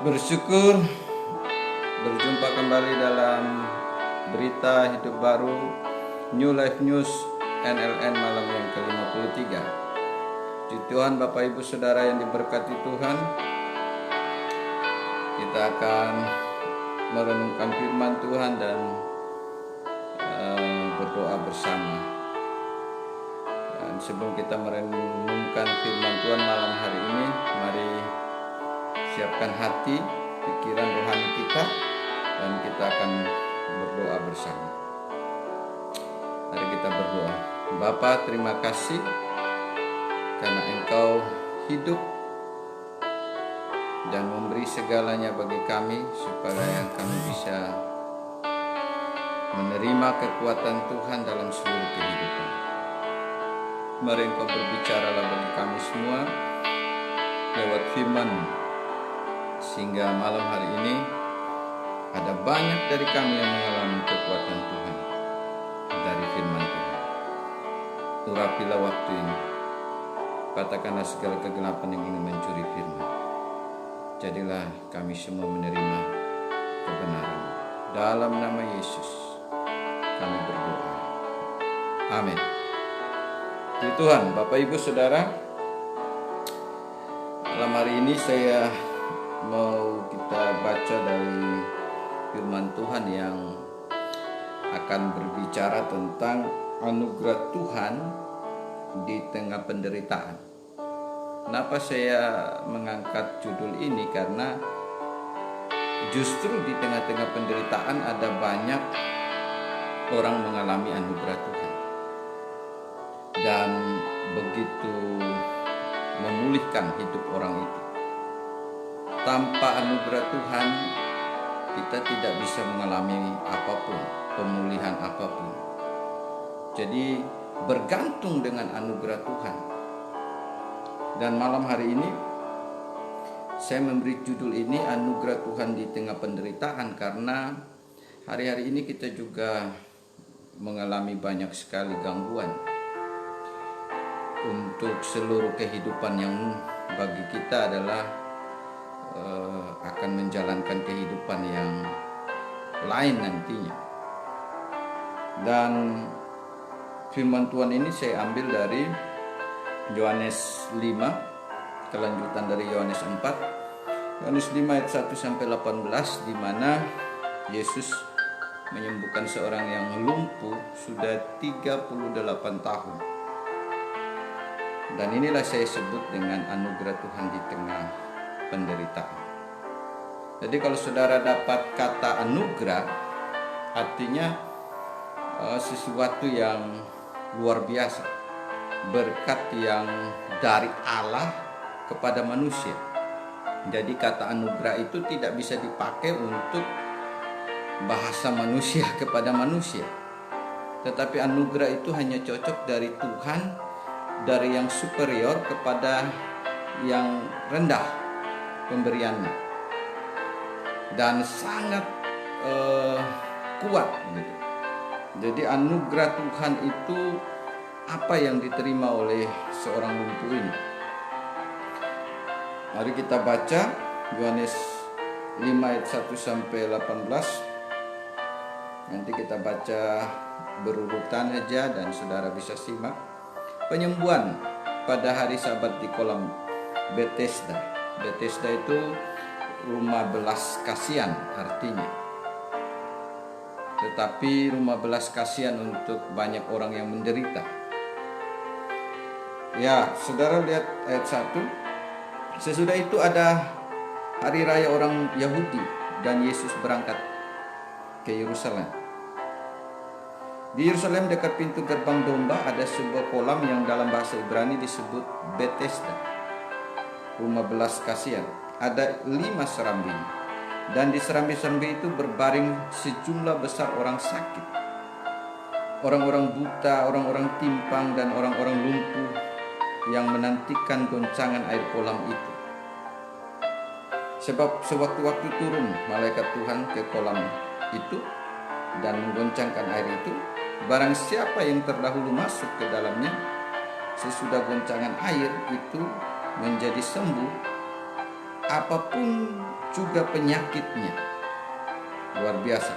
Bersyukur berjumpa kembali dalam berita hidup baru New Life News NLN malam yang ke-53. Puji Tuhan, Bapak Ibu Saudara yang diberkati Tuhan, kita akan merenungkan firman Tuhan dan berdoa bersama. Dan sebelum kita merenungkan firman Tuhan malam hari ini, mari siapkan hati, pikiran rohani kita, dan kita akan berdoa bersama. Mari kita berdoa. Bapa, terima kasih karena Engkau hidup dan memberi segalanya bagi kami supaya kami bisa menerima kekuatan Tuhan dalam seluruh kehidupan. Mari Engkau berbicaralah bagi kami semua lewat firman-Mu, sehingga malam hari ini ada banyak dari kami yang mengalami kekuatan Tuhan dari firman Tuhan. Urapilah waktu ini, katakanlah segala kegelapan yang ingin mencuri firman. Jadilah kami semua menerima kebenaran. Dalam nama Yesus kami berdoa. Amin. Puji Tuhan, Bapak Ibu Saudara, malam hari ini saya mau kita baca dari firman Tuhan yang akan berbicara tentang anugerah Tuhan di tengah penderitaan. Kenapa saya mengangkat judul ini? Karena justru di tengah-tengah penderitaan ada banyak orang mengalami anugerah Tuhan, dan begitu memulihkan hidup orang itu. Tanpa anugerah Tuhan, kita tidak bisa mengalami apapun, pemulihan apapun. Jadi bergantung dengan anugerah Tuhan. Dan malam hari ini saya memberi judul ini anugerah Tuhan di tengah penderitaan, karena hari-hari ini kita juga mengalami banyak sekali gangguan untuk seluruh kehidupan yang bagi kita adalah akan menjalankan kehidupan yang lain nantinya. Dan firman Tuhan ini saya ambil dari Yohanes 5, kelanjutan dari Yohanes 4. Yohanes 5 ayat 1 sampai 18, di mana Yesus menyembuhkan seorang yang lumpuh sudah 38 tahun. Dan inilah saya sebut dengan anugerah Tuhan di tengah penderitaan. Jadi kalau saudara dapat kata anugerah, artinya sesuatu yang luar biasa, berkat yang dari Allah kepada manusia. Jadi kata anugerah itu tidak bisa dipakai untuk bahasa manusia kepada manusia, tetapi anugerah itu hanya cocok dari Tuhan, dari yang superior kepada yang rendah pemberiannya, dan sangat kuat gitu. Jadi anugerah Tuhan itu apa yang diterima oleh seorang lumpuh ini. Mari kita baca Yohanes 5 ayat 1 sampai 18. Nanti kita baca berurutan aja dan saudara bisa simak. Penyembuhan pada hari Sabat di kolam Bethesda. Bethesda itu rumah belas kasihan artinya. Tetapi rumah belas kasihan untuk banyak orang yang menderita. Ya, saudara lihat ayat 1. Sesudah itu ada hari raya orang Yahudi dan Yesus berangkat ke Yerusalem. Di Yerusalem dekat pintu gerbang domba ada sebuah kolam yang dalam bahasa Ibrani disebut Bethesda, rumah belas kasihan. Ada 5 serambi, dan di serambi-serambi itu berbaring sejumlah besar orang sakit, orang-orang buta, orang-orang timpang, dan orang-orang lumpuh yang menantikan goncangan air kolam itu. Sebab sewaktu-waktu turun malaikat Tuhan ke kolam itu dan menggoncangkan air itu, barang siapa yang terdahulu masuk ke dalamnya, sesudah goncangan air itu menjadi sembuh, apapun juga penyakitnya. Luar biasa.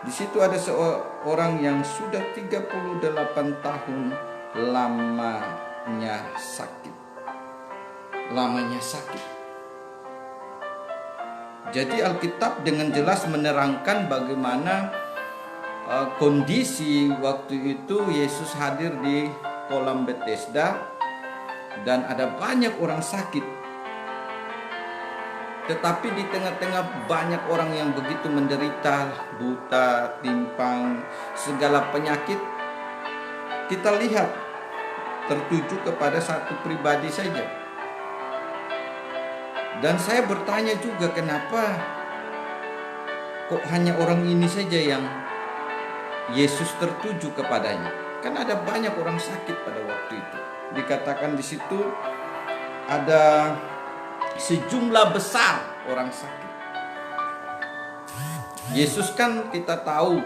Di situ ada seorang yang sudah 38 tahun lamanya sakit. Jadi Alkitab dengan jelas menerangkan bagaimana kondisi waktu itu Yesus hadir di kolam Bethesda dan ada banyak orang sakit. Tetapi di tengah-tengah banyak orang yang begitu menderita, buta, timpang, segala penyakit, kita lihat tertuju kepada satu pribadi saja. Dan saya bertanya juga, kenapa kok hanya orang ini saja yang Yesus tertuju kepadanya? Kan ada banyak orang sakit pada waktu itu. Dikatakan di situ ada sejumlah besar orang sakit. Yesus kan kita tahu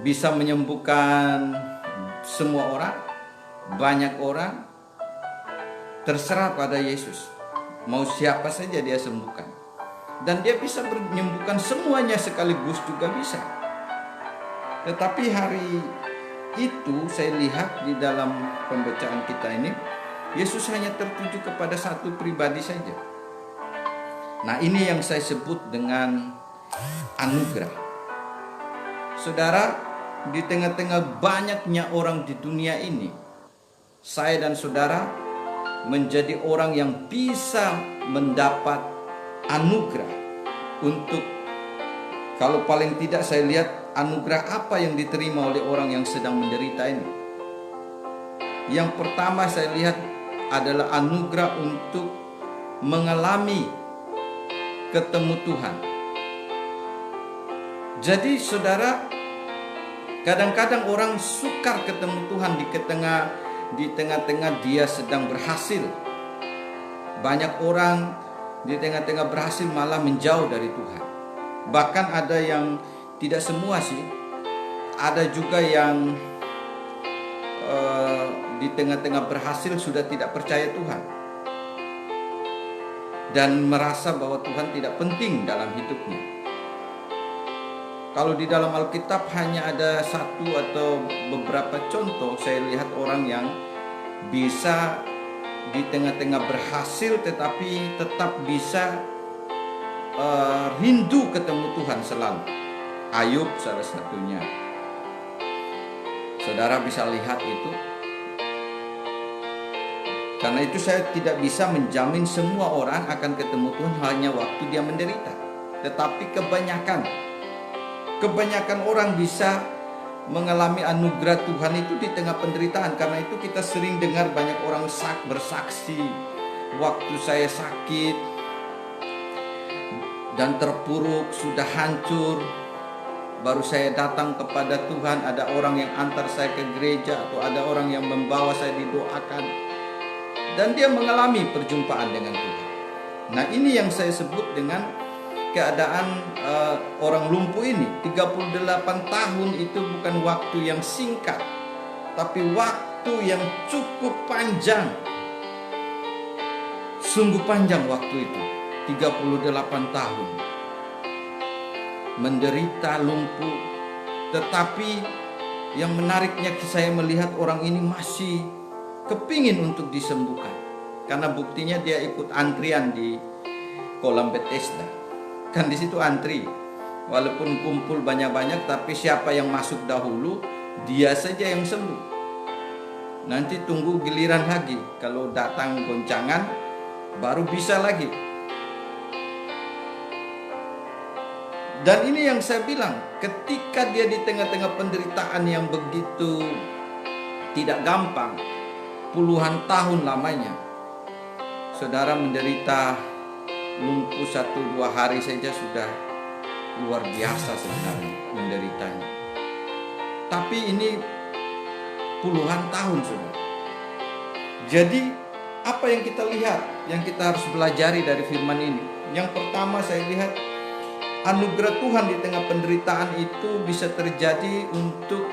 bisa menyembuhkan semua orang, banyak orang. Terserah pada Yesus, mau siapa saja dia sembuhkan. Dan dia bisa menyembuhkan semuanya sekaligus juga bisa. Tetapi hari itu saya lihat di dalam pembacaan kita ini, Yesus hanya tertuju kepada satu pribadi saja. Nah, ini yang saya sebut dengan anugerah. Saudara, di tengah-tengah banyaknya orang di dunia ini, saya dan saudara menjadi orang yang bisa mendapat anugerah untuk, kalau paling tidak saya lihat anugerah apa yang diterima oleh orang yang sedang menderita ini. Yang pertama saya lihat adalah anugerah untuk mengalami ketemu Tuhan. Jadi saudara, kadang-kadang orang sukar ketemu Tuhan di tengah-tengah dia sedang berhasil. Banyak orang di tengah-tengah berhasil malah menjauh dari Tuhan. Bahkan ada yang, tidak semua sih, ada juga yang di tengah-tengah berhasil sudah tidak percaya Tuhan dan merasa bahwa Tuhan tidak penting dalam hidupnya. Kalau di dalam Alkitab hanya ada satu atau beberapa contoh, saya lihat orang yang bisa di tengah-tengah berhasil tetapi tetap bisa rindu ketemu Tuhan selalu. Ayub salah satunya. Saudara bisa lihat itu. Karena itu saya tidak bisa menjamin semua orang akan ketemu Tuhan hanya waktu dia menderita. Tetapi kebanyakan orang bisa mengalami anugerah Tuhan itu di tengah penderitaan. Karena itu kita sering dengar banyak orang bersaksi, waktu saya sakit dan terpuruk, sudah hancur, baru saya datang kepada Tuhan. Ada orang yang antar saya ke gereja, atau ada orang yang membawa saya didoakan, dan dia mengalami perjumpaan dengan Tuhan. Nah, ini yang saya sebut dengan keadaan orang lumpuh ini. 38 tahun itu bukan waktu yang singkat, tapi waktu yang cukup panjang. Sungguh panjang waktu itu, 38 tahun. Menderita, lumpuh. Tetapi yang menariknya saya melihat orang ini masih kepingin untuk disembuhkan. Karena buktinya dia ikut antrian di kolam Bethesda. Kan di situ antri. Walaupun kumpul banyak-banyak, tapi siapa yang masuk dahulu, dia saja yang sembuh. Nanti tunggu giliran lagi. Kalau datang goncangan, baru bisa lagi. Dan ini yang saya bilang, ketika dia di tengah-tengah penderitaan yang begitu tidak gampang, puluhan tahun lamanya, saudara menderita lumpuh 1-2 hari saja sudah luar biasa sebenarnya menderitanya. Tapi ini puluhan tahun saudara. Jadi apa yang kita lihat, yang kita harus pelajari dari firman ini? Yang pertama saya lihat, anugerah Tuhan di tengah penderitaan itu bisa terjadi untuk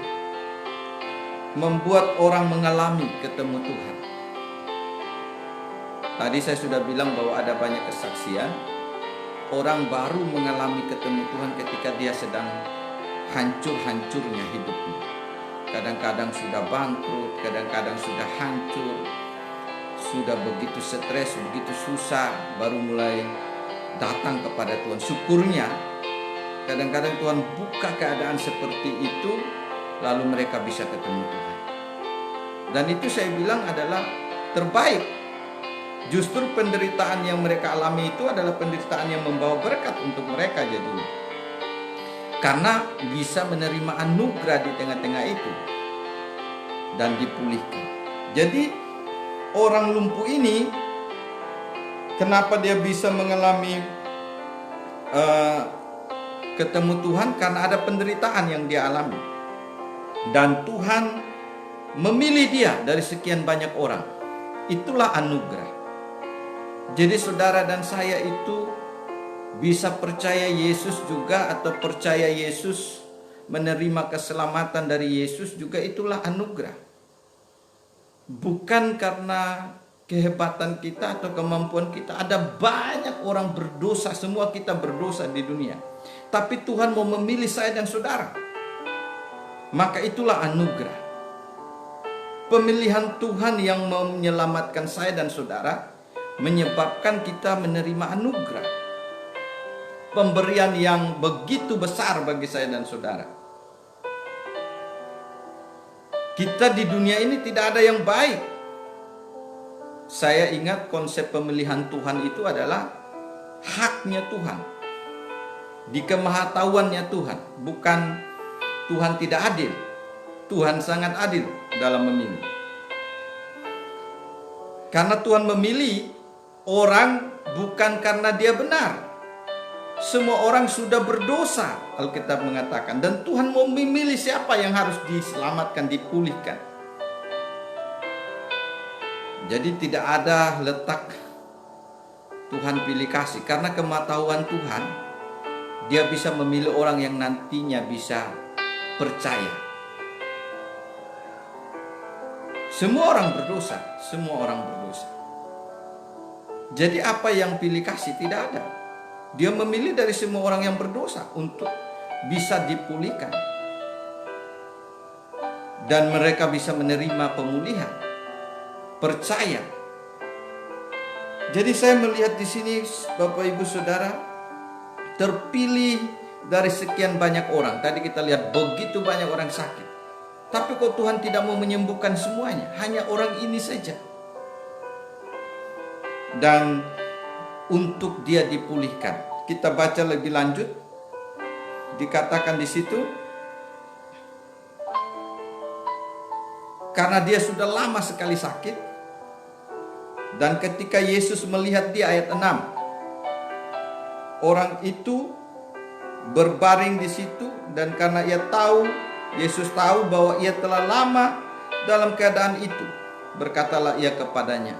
membuat orang mengalami ketemu Tuhan. Tadi saya sudah bilang bahwa ada banyak kesaksian. Orang baru mengalami ketemu Tuhan ketika dia sedang hancur-hancurnya hidupnya. Kadang-kadang sudah bangkrut, kadang-kadang sudah hancur, sudah begitu stres, begitu susah, baru mulai datang kepada Tuhan. Syukurnya kadang-kadang Tuhan buka keadaan seperti itu, lalu mereka bisa ketemu Tuhan. Dan itu saya bilang adalah terbaik. Justru penderitaan yang mereka alami itu adalah penderitaan yang membawa berkat untuk mereka jadinya. Karena bisa menerima anugerah di tengah-tengah itu dan dipulihkan. Jadi orang lumpuh ini, kenapa dia bisa mengalami ketemu Tuhan? Karena ada penderitaan yang dia alami. Dan Tuhan memilih dia dari sekian banyak orang. Itulah anugerah. Jadi saudara dan saya itu bisa percaya Yesus juga, atau percaya Yesus, menerima keselamatan dari Yesus juga, itulah anugerah. Bukan karena kehebatan kita atau kemampuan kita. Ada banyak orang berdosa, semua kita berdosa di dunia. Tapi Tuhan mau memilih saya dan saudara. Maka itulah anugerah. Pemilihan Tuhan yang mau menyelamatkan saya dan saudara menyebabkan kita menerima anugerah. Pemberian yang begitu besar bagi saya dan saudara. Kita di dunia ini tidak ada yang baik. Saya ingat konsep pemilihan Tuhan itu adalah haknya Tuhan. Di kemahatauannya Tuhan. Bukan Tuhan tidak adil. Tuhan sangat adil dalam memilih. Karena Tuhan memilih orang bukan karena dia benar. Semua orang sudah berdosa, Alkitab mengatakan. Dan Tuhan mau memilih siapa yang harus diselamatkan, dipulihkan. Jadi tidak ada letak Tuhan pilih kasih. Karena kemahatauan Tuhan, dia bisa memilih orang yang nantinya bisa percaya. Semua orang berdosa, semua orang berdosa. Jadi apa yang pilih kasih? Tidak ada. Dia memilih dari semua orang yang berdosa untuk bisa dipulihkan. Dan mereka bisa menerima pemulihan. Percaya. Jadi saya melihat di sini Bapak Ibu Saudara, terpilih dari sekian banyak orang. Tadi kita lihat begitu banyak orang sakit. Tapi kok Tuhan tidak mau menyembuhkan semuanya? Hanya orang ini saja. Dan untuk dia dipulihkan. Kita baca lebih lanjut. Dikatakan di situ, karena dia sudah lama sekali sakit. Dan ketika Yesus melihat dia, ayat 6, orang itu berbaring di situ, dan karena Yesus tahu bahwa ia telah lama dalam keadaan itu, berkatalah ia kepadanya,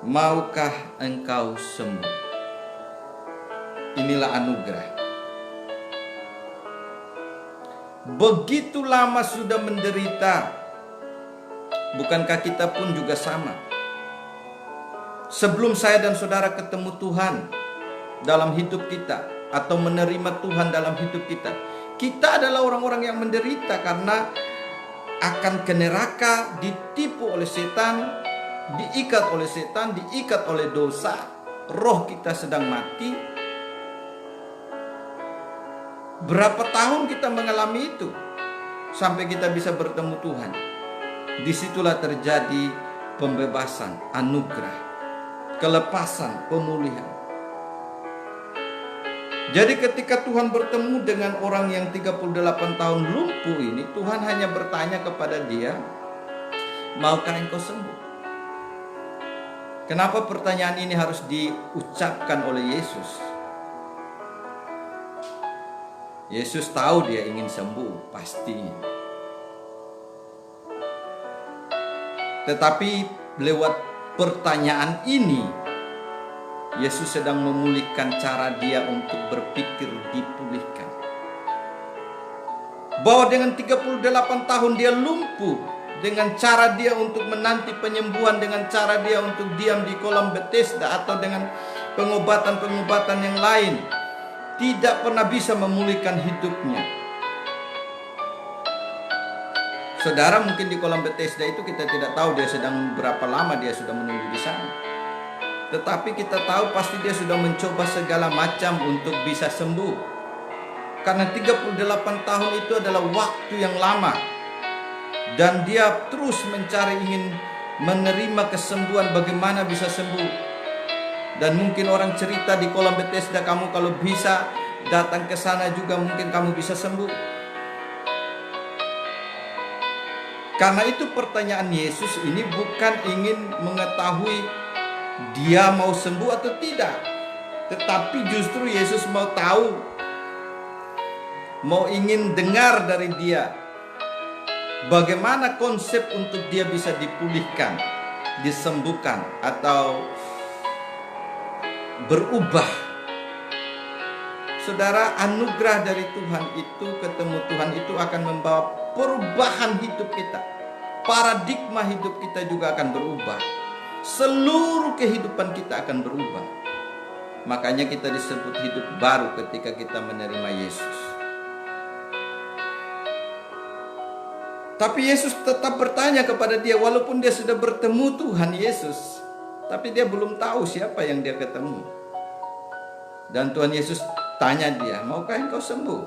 maukah engkau sembuh? Inilah anugerah. Begitu lama sudah menderita. Bukankah kita pun juga sama? Sebelum saya dan saudara ketemu Tuhan dalam hidup kita, atau menerima Tuhan dalam hidup kita, kita adalah orang-orang yang menderita karena akan ke neraka, ditipu oleh setan, diikat oleh setan, diikat oleh dosa. Roh kita sedang mati. Berapa tahun kita mengalami itu sampai kita bisa bertemu Tuhan. Disitulah terjadi pembebasan, anugerah, kelepasan, pemulihan. Jadi ketika Tuhan bertemu dengan orang yang 38 tahun lumpuh ini, Tuhan hanya bertanya kepada dia, maukah engkau sembuh? Kenapa pertanyaan ini harus diucapkan oleh Yesus? Yesus tahu dia ingin sembuh, pastinya. Tetapi lewat pertanyaan ini, Yesus sedang memulihkan cara dia untuk berpikir dipulihkan. Bahwa dengan 38 tahun dia lumpuh, dengan cara dia untuk menanti penyembuhan, dengan cara dia untuk diam di kolam Bethesda, atau dengan pengobatan-pengobatan yang lain, tidak pernah bisa memulihkan hidupnya. Saudara, mungkin di kolam Bethesda itu kita tidak tahu dia sedang berapa lama dia sudah menunggu di sana. Tetapi kita tahu pasti dia sudah mencoba segala macam untuk bisa sembuh. Karena 38 tahun itu adalah waktu yang lama. Dan dia terus mencari, ingin menerima kesembuhan, bagaimana bisa sembuh. Dan mungkin orang cerita di kolam Bethesda, kamu kalau bisa datang ke sana juga mungkin kamu bisa sembuh. Karena itu pertanyaan Yesus ini bukan ingin mengetahui dia mau sembuh atau tidak. Tetapi justru Yesus mau tahu, mau ingin dengar dari dia bagaimana konsep untuk dia bisa dipulihkan, disembuhkan, atau berubah. Saudara, anugerah dari Tuhan itu, ketemu Tuhan itu akan membawa perubahan hidup kita. Paradigma hidup kita juga akan berubah. Seluruh kehidupan kita akan berubah. Makanya kita disebut hidup baru ketika kita menerima Yesus. Tapi Yesus tetap bertanya kepada dia, walaupun dia sudah bertemu Tuhan Yesus, tapi dia belum tahu siapa yang dia ketemu. Dan Tuhan Yesus tanya dia, maukah engkau sembuh?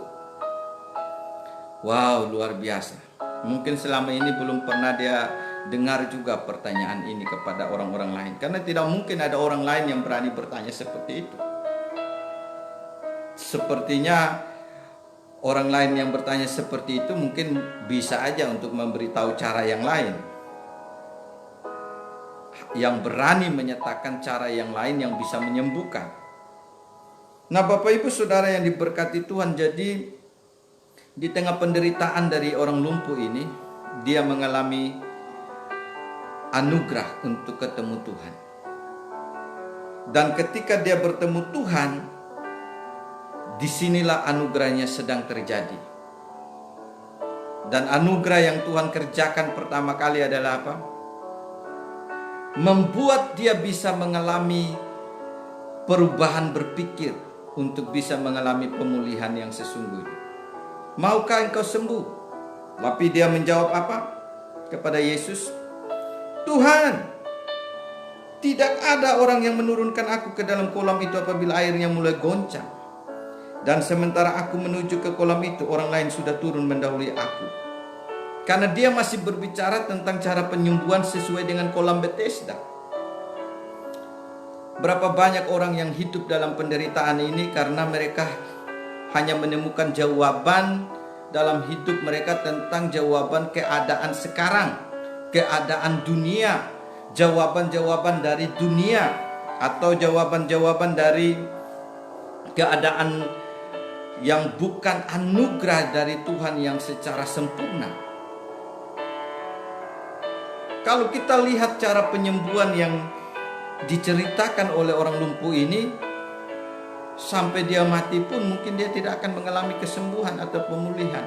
Wow, luar biasa. Mungkin selama ini belum pernah dia dengar juga pertanyaan ini kepada orang-orang lain. Karena tidak mungkin ada orang lain yang berani bertanya seperti itu. Sepertinya orang lain yang bertanya seperti itu mungkin bisa aja untuk memberitahu cara yang lain. Yang berani menyatakan cara yang lain yang bisa menyembuhkan. Nah, Bapak Ibu Saudara yang diberkati Tuhan, jadi di tengah penderitaan dari orang lumpuh ini, dia mengalami anugerah untuk ketemu Tuhan. Dan ketika dia bertemu Tuhan, disinilah anugerahnya sedang terjadi. Dan anugerah yang Tuhan kerjakan pertama kali adalah apa? Membuat dia bisa mengalami perubahan berpikir untuk bisa mengalami pemulihan yang sesungguhnya. Maukah engkau sembuh? Tapi dia menjawab apa kepada Yesus? Tuhan, tidak ada orang yang menurunkan aku ke dalam kolam itu apabila airnya mulai goncang. Dan sementara aku menuju ke kolam itu, orang lain sudah turun mendahului aku. Karena dia masih berbicara tentang cara penyembuhan sesuai dengan kolam Bethesda. Berapa banyak orang yang hidup dalam penderitaan ini karena mereka hanya menemukan jawaban dalam hidup mereka tentang jawaban keadaan sekarang, keadaan dunia, jawaban-jawaban dari dunia, atau jawaban-jawaban dari keadaan yang bukan anugerah dari Tuhan yang secara sempurna. Kalau kita lihat cara penyembuhan yang diceritakan oleh orang lumpuh ini, sampai dia mati pun mungkin dia tidak akan mengalami kesembuhan atau pemulihan.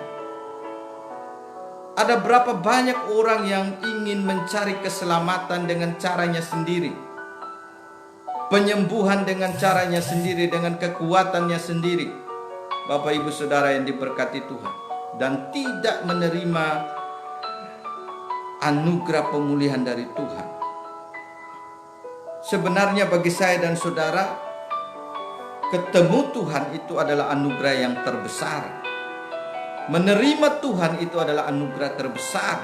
Ada berapa banyak orang yang ingin mencari keselamatan dengan caranya sendiri, penyembuhan dengan caranya sendiri, dengan kekuatannya sendiri, Bapak Ibu Saudara yang diberkati Tuhan, dan tidak menerima anugerah pemulihan dari Tuhan. Sebenarnya bagi saya dan saudara, ketemu Tuhan itu adalah anugerah yang terbesar. Menerima Tuhan itu adalah anugerah terbesar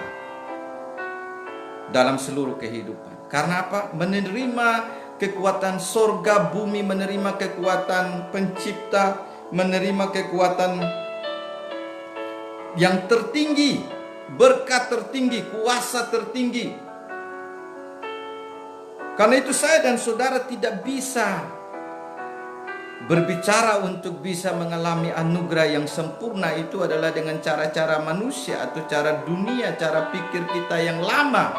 dalam seluruh kehidupan. Karena apa? Menerima kekuatan sorga, bumi, menerima kekuatan pencipta, menerima kekuatan yang tertinggi, berkat tertinggi, kuasa tertinggi. Karena itu saya dan saudara tidak bisa berbicara untuk bisa mengalami anugerah yang sempurna itu adalah dengan cara-cara manusia atau cara dunia, cara pikir kita yang lama.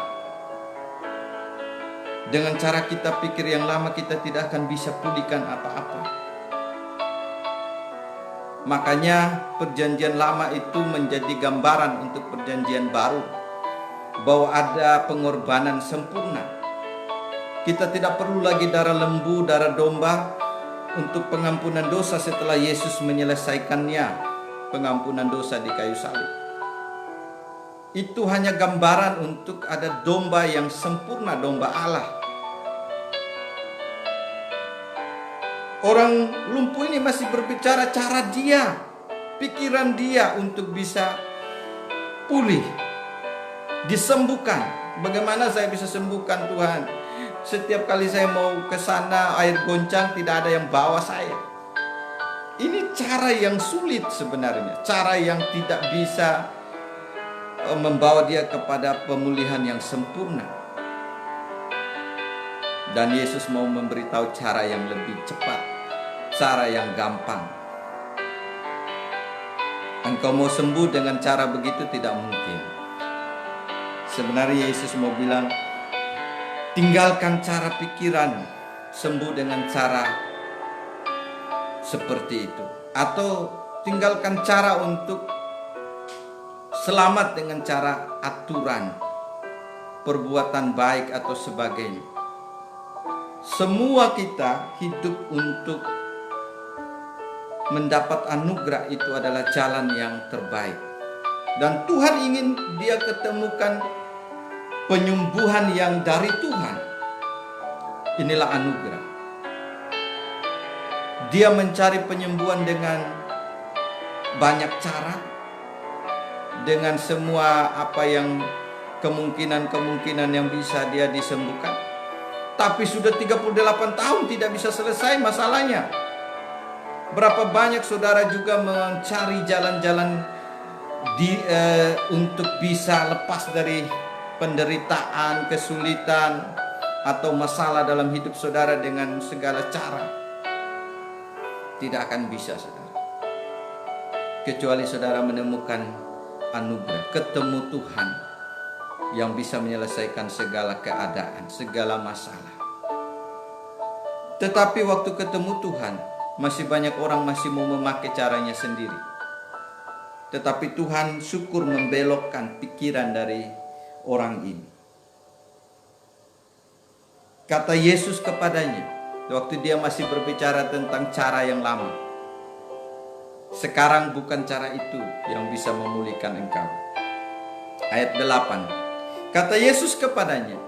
Dengan cara kita pikir yang lama kita tidak akan bisa pulihkan apa-apa. Makanya perjanjian lama itu menjadi gambaran untuk perjanjian baru. bahwa ada pengorbanan sempurna. Kita tidak perlu lagi darah lembu, darah domba untuk pengampunan dosa setelah Yesus menyelesaikannya, pengampunan dosa di kayu salib. Itu hanya gambaran untuk ada domba yang sempurna, domba Allah. Orang lumpuh ini masih berbicara cara dia, pikiran dia untuk bisa pulih, disembuhkan. Bagaimana saya bisa sembuhkan Tuhan? Setiap kali saya mau ke sana air goncang tidak ada yang bawa saya. Ini cara yang sulit sebenarnya, cara yang tidak bisa membawa dia kepada pemulihan yang sempurna. Dan Yesus mau memberitahu cara yang lebih cepat, cara yang gampang. Engkau mau sembuh dengan cara begitu tidak mungkin. Sebenarnya Yesus mau bilang, tinggalkan cara pikiran, sembuh dengan cara seperti itu. Atau tinggalkan cara untuk selamat dengan cara aturan, perbuatan baik atau sebagainya. Semua kita hidup untuk mendapat anugerah, itu adalah jalan yang terbaik. Dan Tuhan ingin dia ketemukan penyembuhan yang dari Tuhan. Inilah anugerah. Dia mencari penyembuhan dengan banyak cara, dengan semua apa yang kemungkinan-kemungkinan yang bisa dia disembuhkan. Tapi sudah 38 tahun tidak bisa selesai masalahnya. Berapa banyak saudara juga mencari jalan-jalan untuk bisa lepas dari penderitaan, kesulitan, atau masalah dalam hidup saudara dengan segala cara. Tidak akan bisa saudara, kecuali saudara menemukan anugerah, ketemu Tuhan yang bisa menyelesaikan segala keadaan, segala masalah. Tetapi waktu ketemu Tuhan, masih banyak orang masih mau memakai caranya sendiri. Tetapi Tuhan syukur membelokkan pikiran dari orang ini. Kata Yesus kepadanya, waktu dia masih berbicara tentang cara yang lama, sekarang bukan cara itu yang bisa memulihkan engkau. Ayat 8. Kata Yesus kepadanya,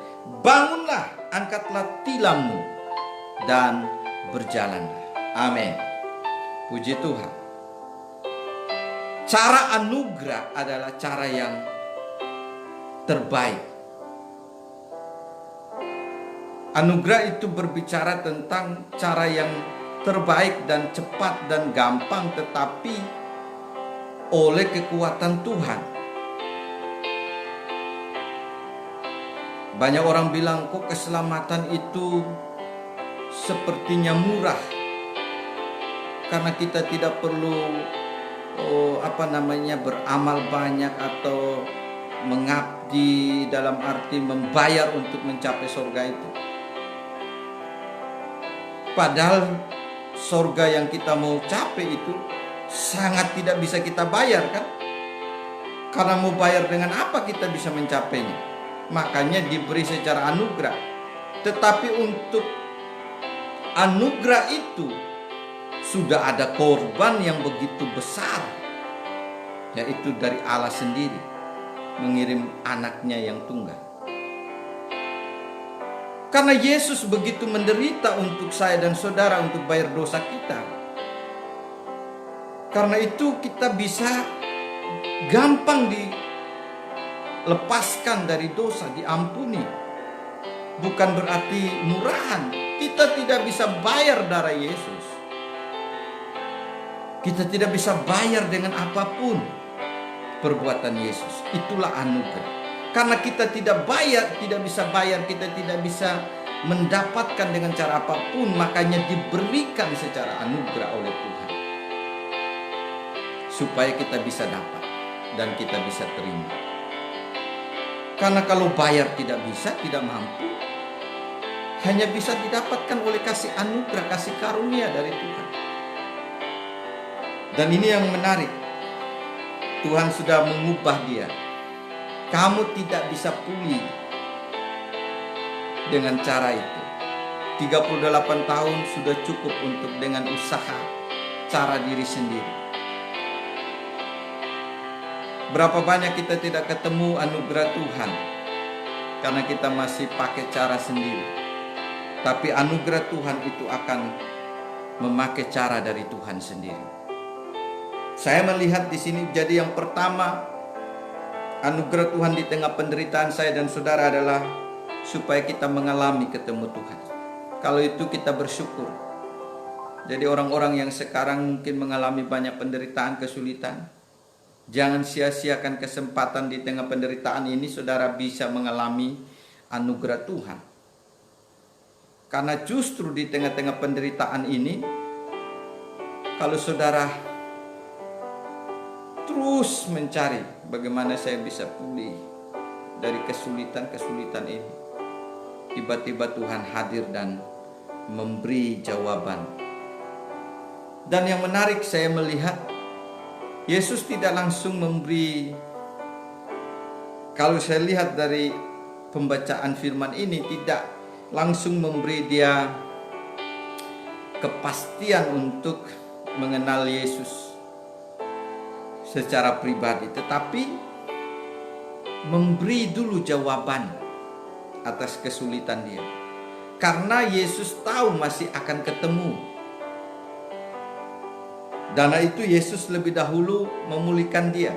bangunlah, angkatlah tilammu, dan berjalanlah. Amin. Puji Tuhan. Cara anugerah adalah cara yang terbaik. Anugerah itu berbicara tentang cara yang terbaik dan cepat dan gampang, tetapi oleh kekuatan Tuhan. Banyak orang bilang, kok keselamatan itu sepertinya murah, karena kita tidak perlu beramal banyak atau mengabdi, dalam arti membayar untuk mencapai surga itu. Padahal surga yang kita mau capai itu sangat tidak bisa kita bayar, kan? Karena mau bayar dengan apa kita bisa mencapainya? Makanya diberi secara anugerah. Tetapi untuk anugerah itu sudah ada korban yang begitu besar, yaitu dari Allah sendiri, mengirim anaknya yang tunggal. Karena Yesus begitu menderita untuk saya dan saudara untuk bayar dosa kita. Karena itu kita bisa gampang dilepaskan dari dosa, diampuni. Bukan berarti murahan. Kita tidak bisa bayar darah Yesus. Kita tidak bisa bayar dengan apapun perbuatan Yesus. Itulah anugerah. Karena kita tidak bisa bayar, kita tidak bisa mendapatkan dengan cara apapun, makanya diberikan secara anugerah oleh Tuhan. Supaya kita bisa dapat dan kita bisa terima. Karena kalau bayar tidak bisa, tidak mampu, hanya bisa didapatkan oleh kasih anugerah, kasih karunia dari Tuhan. Dan ini yang menarik. Tuhan sudah mengubah dia. Kamu tidak bisa pulih dengan cara itu. 38 tahun sudah cukup untuk dengan usaha cara diri sendiri. Berapa banyak kita tidak ketemu anugerah Tuhan karena kita masih pakai cara sendiri. Tapi anugerah Tuhan itu akan memakai cara dari Tuhan sendiri. Saya melihat di sini, jadi yang pertama, anugerah Tuhan di tengah penderitaan saya dan saudara adalah supaya kita mengalami ketemu Tuhan. Kalau itu kita bersyukur. Jadi orang-orang yang sekarang mungkin mengalami banyak penderitaan, kesulitan, jangan sia-siakan kesempatan di tengah penderitaan ini saudara bisa mengalami anugerah Tuhan. Karena justru di tengah-tengah penderitaan ini, kalau saudara terus mencari bagaimana saya bisa pulih dari kesulitan-kesulitan ini, tiba-tiba Tuhan hadir dan memberi jawaban. Dan yang menarik, saya melihat Yesus tidak langsung memberi, kalau saya lihat dari pembacaan firman ini, tidak langsung memberi dia kepastian untuk mengenal Yesus secara pribadi, tetapi memberi dulu jawaban atas kesulitan dia. Karena Yesus tahu masih akan ketemu. Karena itu Yesus lebih dahulu memulihkan dia.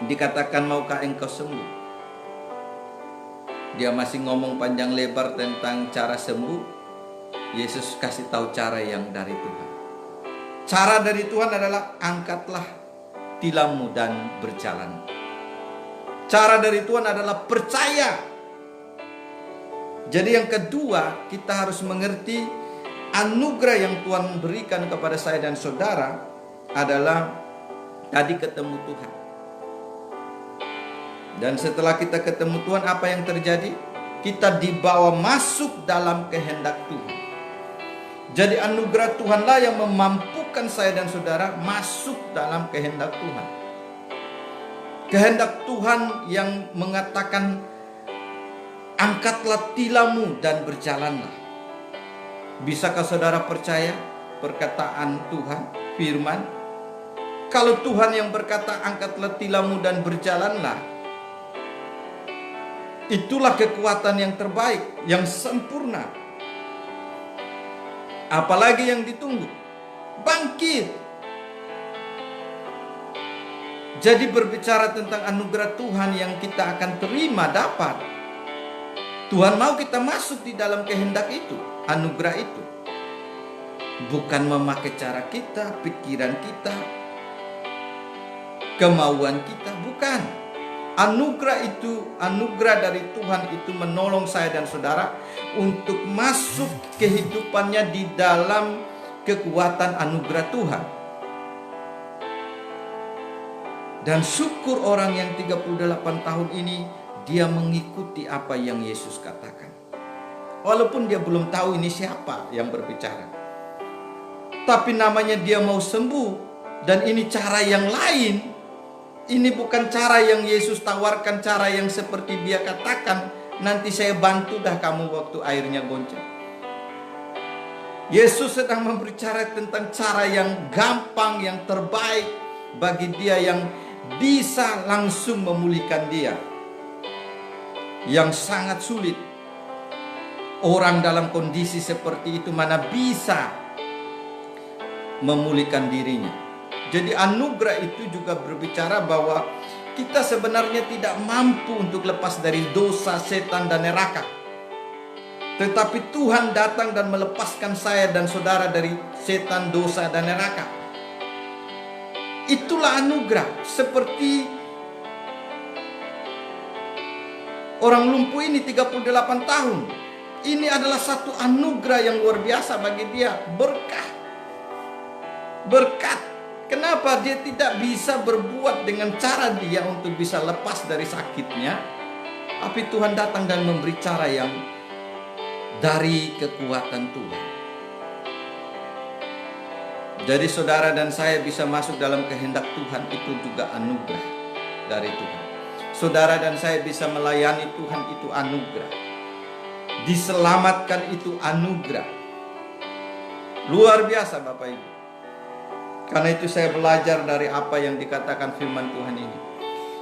Dikatakan, maukah engkau sembuh? Dia masih ngomong panjang lebar tentang cara sembuh. Yesus kasih tahu cara yang dari Tuhan. Cara dari Tuhan adalah angkatlah tilammu dan berjalan. Cara dari Tuhan adalah percaya. Jadi yang kedua, kita harus mengerti anugerah yang Tuhan berikan kepada saya dan saudara adalah tadi ketemu Tuhan. Dan setelah kita ketemu Tuhan, apa yang terjadi? Kita dibawa masuk dalam kehendak Tuhan. Jadi anugerah Tuhanlah yang memampukan saya dan saudara masuk dalam kehendak Tuhan. Kehendak Tuhan yang mengatakan, angkatlah tilammu dan berjalanlah. Bisakah saudara percaya perkataan Tuhan, firman? Kalau Tuhan yang berkata angkatlah tilammu dan berjalanlah, itulah kekuatan yang terbaik, yang sempurna. Apalagi yang ditunggu? Bangkit. Jadi berbicara tentang anugerah Tuhan yang kita akan terima, dapat, Tuhan mau kita masuk di dalam kehendak itu, anugerah itu. Bukan memakai cara kita, pikiran kita, kemauan kita, bukan. Anugerah itu, anugerah dari Tuhan itu menolong saya dan saudara untuk masuk kehidupannya di dalam kekuatan anugerah Tuhan. Dan syukur orang yang 38 tahun ini, dia mengikuti apa yang Yesus katakan. Walaupun dia belum tahu ini siapa yang berbicara. Tapi namanya dia mau sembuh. Dan ini cara yang lain. Ini bukan cara yang Yesus tawarkan, cara yang seperti dia katakan, nanti saya bantu dah kamu waktu airnya goncang. Yesus sedang berbicara tentang cara yang gampang, yang terbaik bagi dia, yang bisa langsung memulihkan dia. Yang sangat sulit. Orang dalam kondisi seperti itu mana bisa memulihkan dirinya. Jadi anugerah itu juga berbicara bahwa kita sebenarnya tidak mampu untuk lepas dari dosa, setan, dan neraka. Tetapi Tuhan datang dan melepaskan saya dan saudara dari setan, dosa, dan neraka. Itulah anugerah. Seperti orang lumpuh ini 38 tahun. Ini adalah satu anugerah yang luar biasa bagi dia. Berkat. Kenapa dia tidak bisa berbuat dengan cara dia untuk bisa lepas dari sakitnya? Tapi Tuhan datang dan memberi cara yang dari kekuatan Tuhan. Jadi saudara dan saya bisa masuk dalam kehendak Tuhan, itu juga anugerah dari Tuhan. saudara dan saya bisa melayani Tuhan itu anugerah. Diselamatkan itu anugerah. Luar biasa Bapak Ibu. Karena itu saya belajar dari apa yang dikatakan firman Tuhan ini.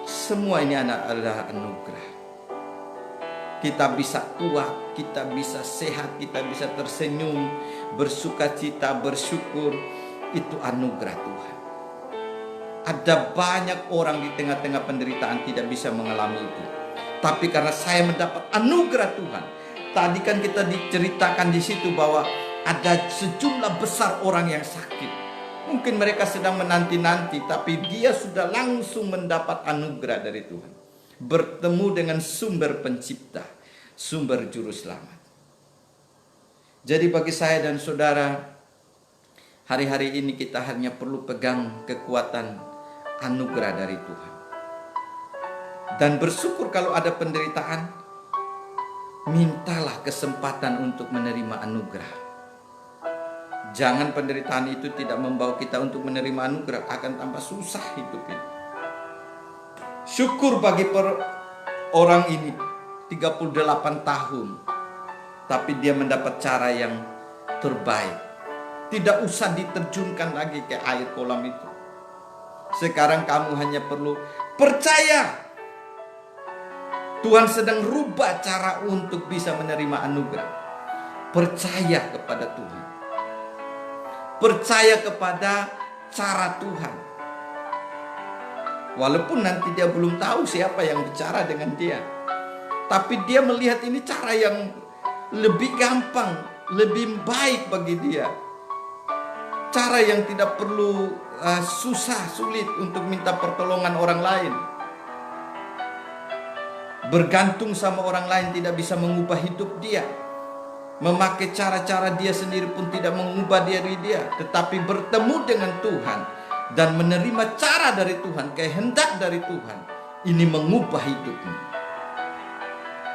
Semua ini adalah anugerah. Kita bisa kuat, kita bisa sehat, kita bisa tersenyum, bersukacita, bersyukur. Itu anugerah Tuhan. Ada banyak orang di tengah-tengah penderitaan tidak bisa mengalami itu. Tapi karena saya mendapat anugerah Tuhan. Tadi kan kita diceritakan di situ bahwa ada sejumlah besar orang yang sakit. Mungkin mereka sedang menanti-nanti, tapi dia sudah langsung mendapat anugerah dari Tuhan. Bertemu dengan sumber pencipta, sumber juru selamat. Jadi bagi saya dan saudara, hari-hari ini kita hanya perlu pegang kekuatan anugerah dari Tuhan. Dan bersyukur kalau ada penderitaan, mintalah kesempatan untuk menerima anugerah. Jangan penderitaan itu tidak membawa kita untuk menerima anugerah, akan tambah susah hidup ini. Syukur bagi orang ini 38 tahun, tapi dia mendapat cara yang terbaik. Tidak usah diterjunkan lagi ke air kolam itu. Sekarang kamu hanya perlu percaya. Tuhan sedang rubah cara untuk bisa menerima anugerah. Percaya kepada Tuhan. Percaya kepada cara Tuhan. Walaupun nanti dia belum tahu siapa yang bicara dengan dia, tapi dia melihat ini cara yang lebih gampang, lebih baik bagi dia. Cara yang tidak perlu susah, sulit untuk minta pertolongan orang lain. Bergantung sama orang lain tidak bisa mengubah hidup dia. Memakai cara-cara dia sendiri pun tidak mengubah diri dia. Tetapi bertemu dengan Tuhan dan menerima cara dari Tuhan, kehendak dari Tuhan, ini mengubah hidupnya.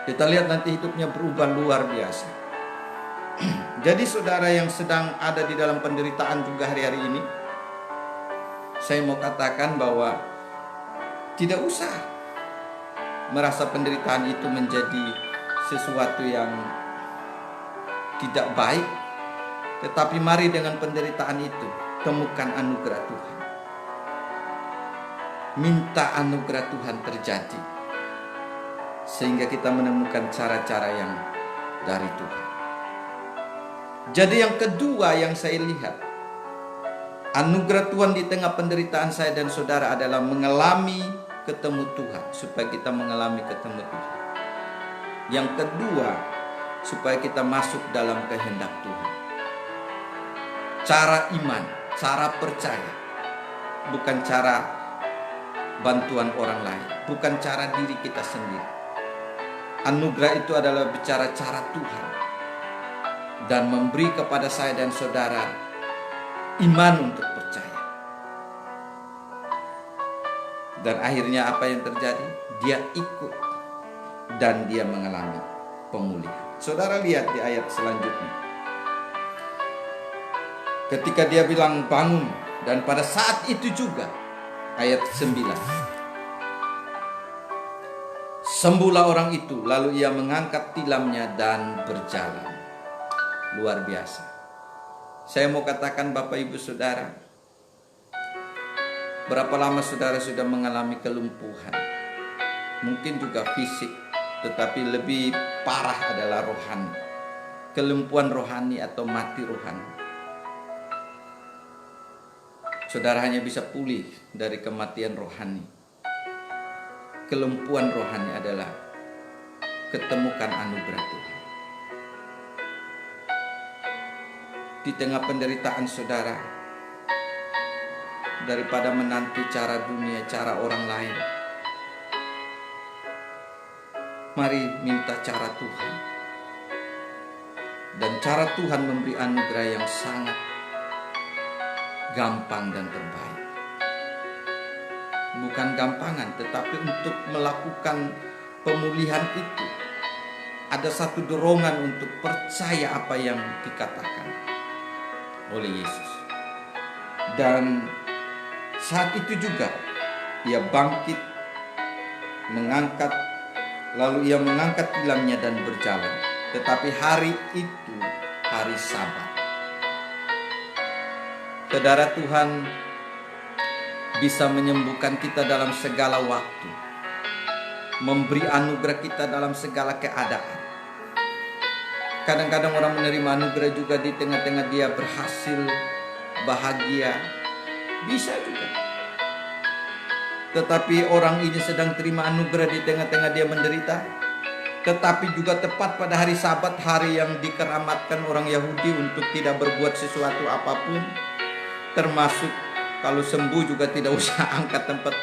Kita lihat nanti hidupnya berubah luar biasa. Jadi saudara yang sedang ada di dalam penderitaan juga hari-hari ini, saya mau katakan bahwa tidak usah merasa penderitaan itu menjadi sesuatu yang tidak baik. Tetapi mari dengan penderitaan itu temukan anugerah Tuhan. Minta anugerah Tuhan terjadi, sehingga kita menemukan cara-cara yang dari Tuhan. Jadi yang kedua yang saya lihat, anugerah Tuhan di tengah penderitaan saya dan saudara adalah mengalami ketemu Tuhan, supaya kita mengalami ketemu Tuhan. Yang kedua, supaya kita masuk dalam kehendak Tuhan. Cara iman, cara percaya, bukan cara bantuan orang lain, bukan cara diri kita sendiri. Anugerah itu adalah bicara cara Tuhan dan memberi kepada saya dan saudara iman untuk percaya. Dan akhirnya apa yang terjadi? Dia ikut dan dia mengalami pemulihan. Saudara lihat di ayat selanjutnya. Ketika dia bilang bangun, dan pada saat itu juga, ayat 9. Sembuhlah orang itu, lalu ia mengangkat tilamnya dan berjalan. Luar biasa. Saya mau katakan Bapak Ibu Saudara, berapa lama saudara sudah mengalami kelumpuhan? Mungkin juga fisik, tetapi lebih parah adalah rohani. Kelumpuhan rohani atau mati rohani. Saudara hanya bisa pulih dari kematian rohani. Kelumpuhan rohani adalah ketemukan anugerah Tuhan. Di tengah penderitaan saudara, daripada menanti cara dunia, cara orang lain, mari minta cara Tuhan. Dan cara Tuhan memberi anugerah yang sangat gampang dan terbaik. Bukan gampangan, tetapi untuk melakukan pemulihan itu ada satu dorongan untuk percaya apa yang dikatakan oleh Yesus. Dan saat itu juga ia bangkit ia mengangkat tilangnya dan berjalan. Tetapi hari itu hari Sabat. Saudara, Tuhan bisa menyembuhkan kita dalam segala waktu, memberi anugerah kita dalam segala keadaan. Kadang-kadang orang menerima anugerah juga di tengah-tengah dia berhasil, bahagia, bisa juga. Tetapi orang ini sedang terima anugerah di tengah-tengah dia menderita. Tetapi juga tepat pada hari Sabat, hari yang dikeramatkan orang Yahudi untuk tidak berbuat sesuatu apapun, termasuk kalau sembuh juga tidak usah angkat tempat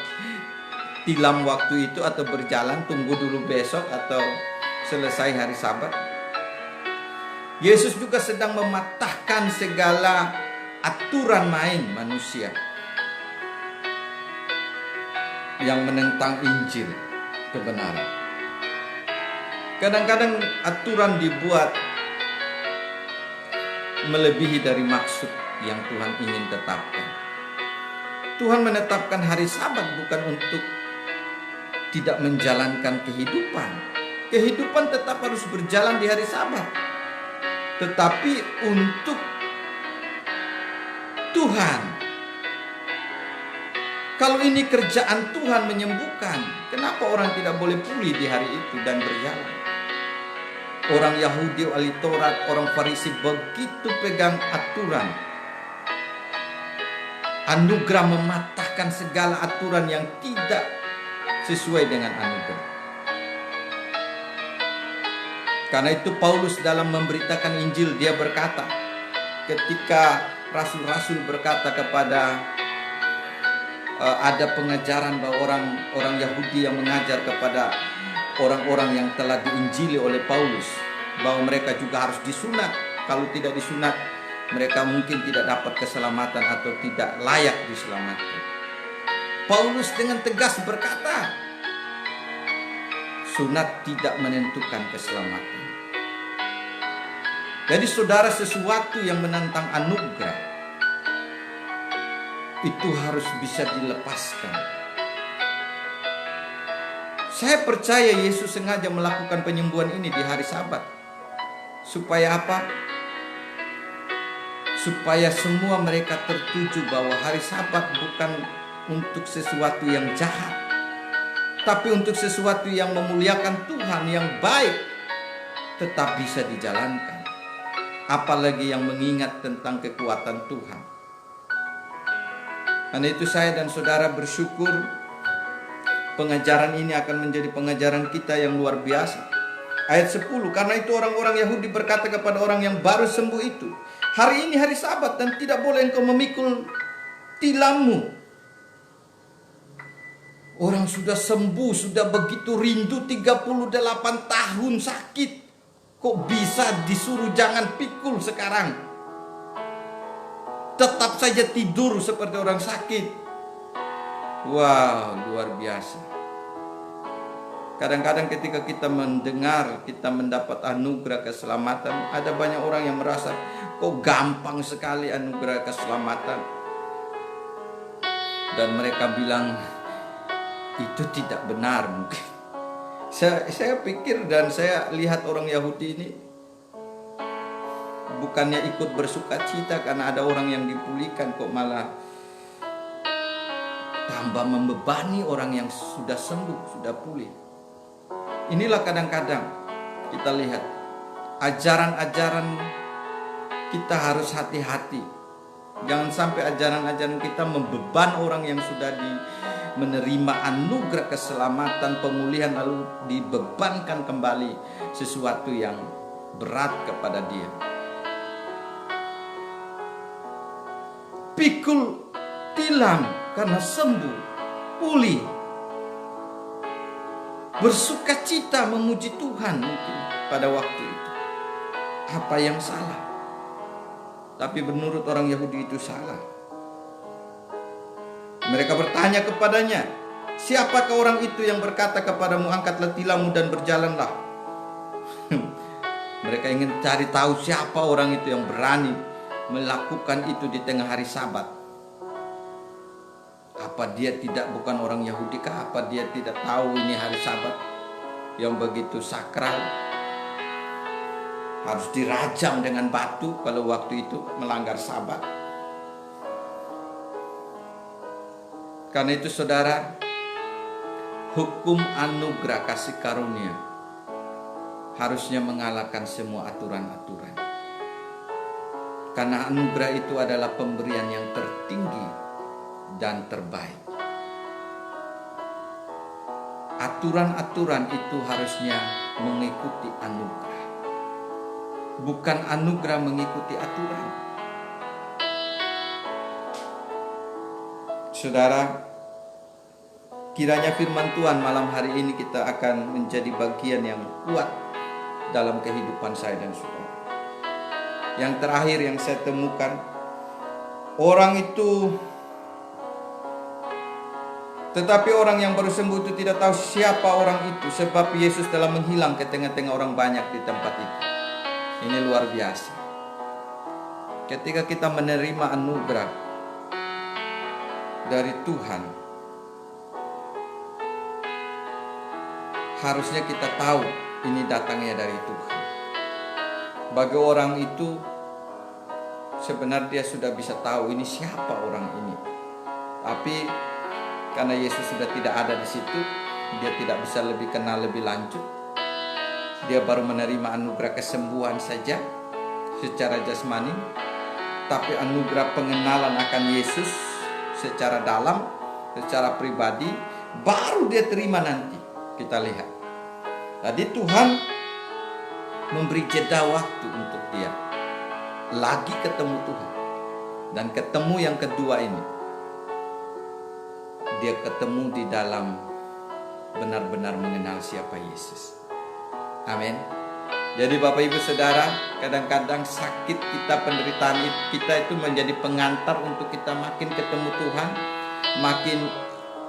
tilam waktu itu atau berjalan, tunggu dulu besok atau selesai hari Sabat. Yesus juga sedang mematahkan segala aturan main manusia yang menentang Injil kebenaran. Kadang-kadang aturan dibuat melebihi dari maksud yang Tuhan ingin tetapkan. Tuhan menetapkan hari Sabat bukan untuk tidak menjalankan kehidupan. Kehidupan tetap harus berjalan di hari Sabat, tetapi untuk Tuhan. Kalau ini kerjaan Tuhan menyembuhkan, kenapa orang tidak boleh pulih di hari itu dan berjalan? Orang Yahudi, ahli Taurat, orang Farisi begitu pegang aturan. Anugerah mematahkan segala aturan yang tidak sesuai dengan anugerah. Karena itu Paulus dalam memberitakan Injil, dia berkata, ketika rasul-rasul berkata kepada ada pengajaran bahwa orang Yahudi yang mengajar kepada orang-orang yang telah diinjili oleh Paulus bahwa mereka juga harus disunat. Kalau tidak disunat, mereka mungkin tidak dapat keselamatan atau tidak layak diselamatkan. Paulus dengan tegas berkata, sunat tidak menentukan keselamatan. Jadi saudara, sesuatu yang menentang anugerah itu harus bisa dilepaskan. Saya percaya Yesus sengaja melakukan penyembuhan ini di hari Sabat. Supaya apa? Supaya semua mereka tertuju bahwa hari Sabat bukan untuk sesuatu yang jahat, tapi untuk sesuatu yang memuliakan Tuhan, yang baik, tetap bisa dijalankan. Apalagi yang mengingat tentang kekuatan Tuhan. Karena itu saya dan saudara bersyukur pengajaran ini akan menjadi pengajaran kita yang luar biasa. Ayat 10, karena itu orang-orang Yahudi berkata kepada orang yang baru sembuh itu, hari ini hari Sabat dan tidak boleh engkau memikul tilammu. Orang sudah sembuh, sudah begitu rindu, 38 tahun sakit. Kok bisa disuruh jangan pikul sekarang? Tetap saja tidur seperti orang sakit. Wow, luar biasa. Kadang-kadang ketika kita mendengar, kita mendapat anugerah keselamatan, ada banyak orang yang merasa, kok gampang sekali anugerah keselamatan. Dan mereka bilang, itu tidak benar mungkin. Saya pikir dan saya lihat orang Yahudi ini bukannya ikut bersuka cita karena ada orang yang dipulihkan, kok malah tambah membebani orang yang sudah sembuh, sudah pulih. Inilah kadang-kadang kita lihat ajaran-ajaran kita harus hati-hati. Jangan sampai ajaran-ajaran kita membeban orang yang sudah menerima anugerah keselamatan, pemulihan, lalu dibebankan kembali sesuatu yang berat kepada dia. Pikul tilam karena sembuh, pulih, bersuka cita memuji Tuhan mungkin pada waktu itu. Apa yang salah? Tapi menurut orang Yahudi itu salah. Mereka bertanya kepadanya, siapakah orang itu yang berkata kepadamu, angkatlah tilammu dan berjalanlah? Mereka ingin cari tahu siapa orang itu yang berani melakukan itu di tengah hari Sabat. Apa dia bukan orang Yahudi kah? Apa dia tidak tahu ini hari Sabat yang begitu sakral? Harus dirajam dengan batu kalau waktu itu melanggar Sabat. Karena itu saudara, hukum anugerah kasih karunia harusnya mengalahkan semua aturan-aturan. Karena anugerah itu adalah pemberian yang tertinggi dan terbaik. Aturan-aturan itu harusnya mengikuti anugerah, bukan anugerah mengikuti aturan. Saudara, kiranya firman Tuhan malam hari ini kita akan menjadi bagian yang kuat dalam kehidupan saya dan saudara. Yang terakhir yang saya temukan, orang itu, tetapi orang yang baru sembuh itu tidak tahu siapa orang itu, sebab Yesus telah menghilang ke tengah-tengah orang banyak di tempat itu. Ini luar biasa. Ketika kita menerima anugerah dari Tuhan, harusnya kita tahu ini datangnya dari Tuhan. Bagi orang itu, sebenarnya dia sudah bisa tahu ini siapa orang ini. Tapi karena Yesus sudah tidak ada di situ, dia tidak bisa lebih kenal lebih lanjut. Dia baru menerima anugerah kesembuhan saja secara jasmani, tapi anugerah pengenalan akan Yesus secara dalam, secara pribadi, baru dia terima nanti. Kita lihat. Tadi Tuhan memberi jeda waktu untuk dia lagi ketemu Tuhan. Dan ketemu yang kedua ini, dia ketemu di dalam benar-benar mengenal siapa Yesus. Amin. Jadi Bapak Ibu Saudara, kadang-kadang sakit kita, penderitaan kita itu menjadi pengantar untuk kita makin ketemu Tuhan, makin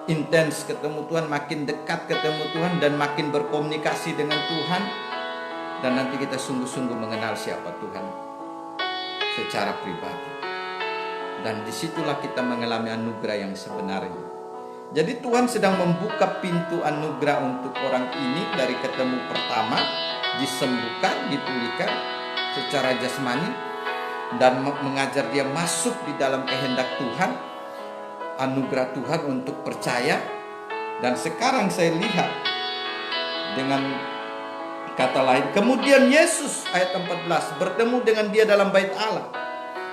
intens ketemu Tuhan, makin dekat ketemu Tuhan, dan makin berkomunikasi dengan Tuhan. Dan nanti kita sungguh-sungguh mengenal siapa Tuhan secara pribadi. Dan disitulah kita mengalami anugerah yang sebenarnya. Jadi Tuhan sedang membuka pintu anugerah untuk orang ini dari ketemu pertama, disembuhkan, dipulihkan secara jasmani, dan mengajar dia masuk di dalam kehendak Tuhan, anugerah Tuhan untuk percaya. Dan sekarang saya lihat dengan kata lain, kemudian Yesus ayat 14 bertemu dengan dia dalam bait Allah,